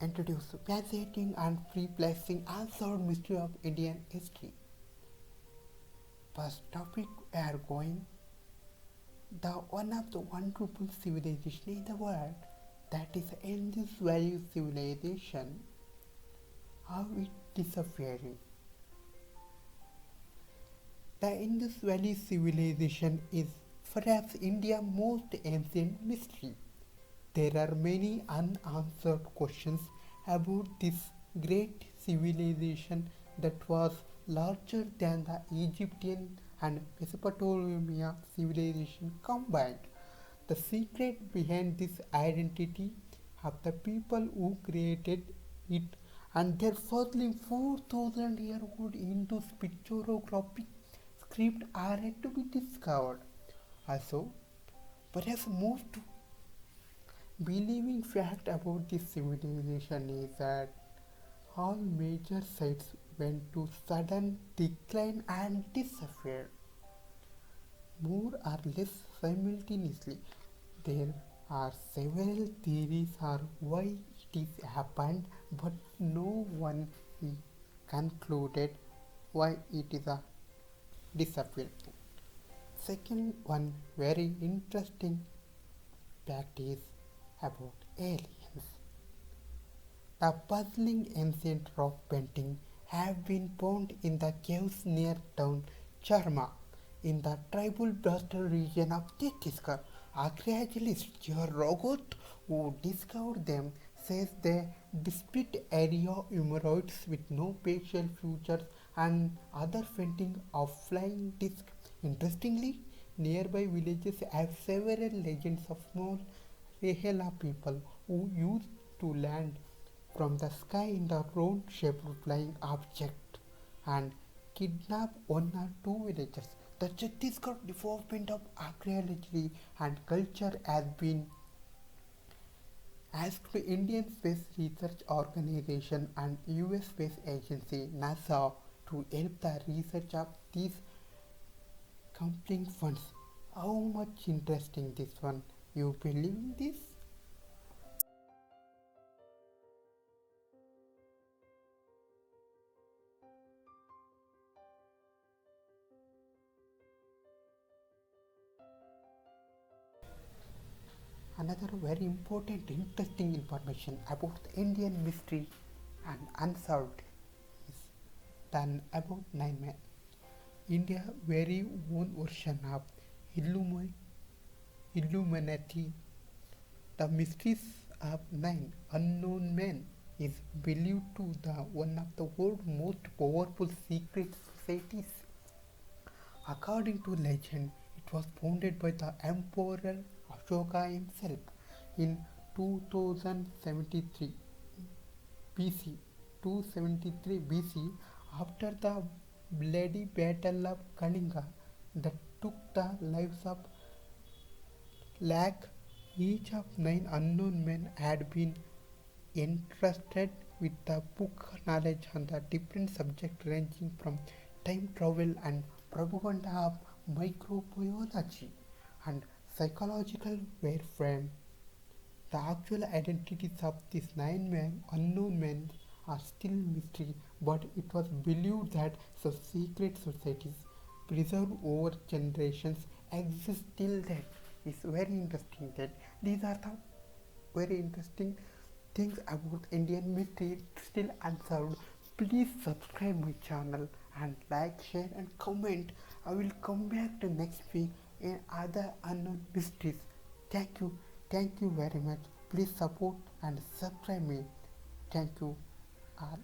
Introduce fascinating and perplexing unsolved mystery of Indian history. First topic we are going the one of the wonderful civilization in the world, that is Indus Valley civilization. How it disappearing. The Indus Valley civilization is perhaps India's most ancient mystery. There are many unanswered questions about this great civilization that was larger than the Egyptian and Mesopotamia civilization combined. The secret behind this identity of the people who created it and their puzzling 4,000-year-old Hindu pictographic script are yet to be discovered. Also, perhaps most believing fact about this civilization is that all major sites went to sudden decline and disappeared more or less simultaneously. There are several theories on why it is happened, but no one concluded why it is a disappeared. Second one very interesting fact is about aliens. The puzzling ancient rock paintings have been found in the caves near town Charma in the tribal bustard region of Chhattisgarh. Archaeologist George Rogoth, who discovered them, says they displayed area emeralds with no facial features and other paintings of flying discs. Interestingly, nearby villages have several legends of small Rehela people who used to land from the sky in the round-shaped flying object and kidnap one or two villagers. The Chhattisgarh Department of Archaeology and Culture has been asked Indian Space Research Organization and US Space Agency NASA to help the research of these compelling funds. How much interesting this one? You believe in this? Another very important interesting information about the Indian mystery and unsolved is done about nine men. India very own version of Illuminati. The mysteries of nine unknown men is believed to be one of the world's most powerful secret societies. According to legend, it was founded by the Emperor Ashoka himself in 2073 BC. 273 BC, after the bloody Battle of Kalinga that took the lives of lakh, each of nine unknown men had been entrusted with the book knowledge on the different subjects ranging from time travel and propaganda of microbiology and psychological warfare. The actual identities of these nine men, unknown men are still mystery, but it was believed that such secret societies preserved over generations exist till then. It's very interesting that these are the very interesting things about Indian mystery still unsolved. Please subscribe my channel and like, share and comment. I will come back to next week in other unknown mysteries. Thank you. Thank you very much. Please support and subscribe me. Thank you all.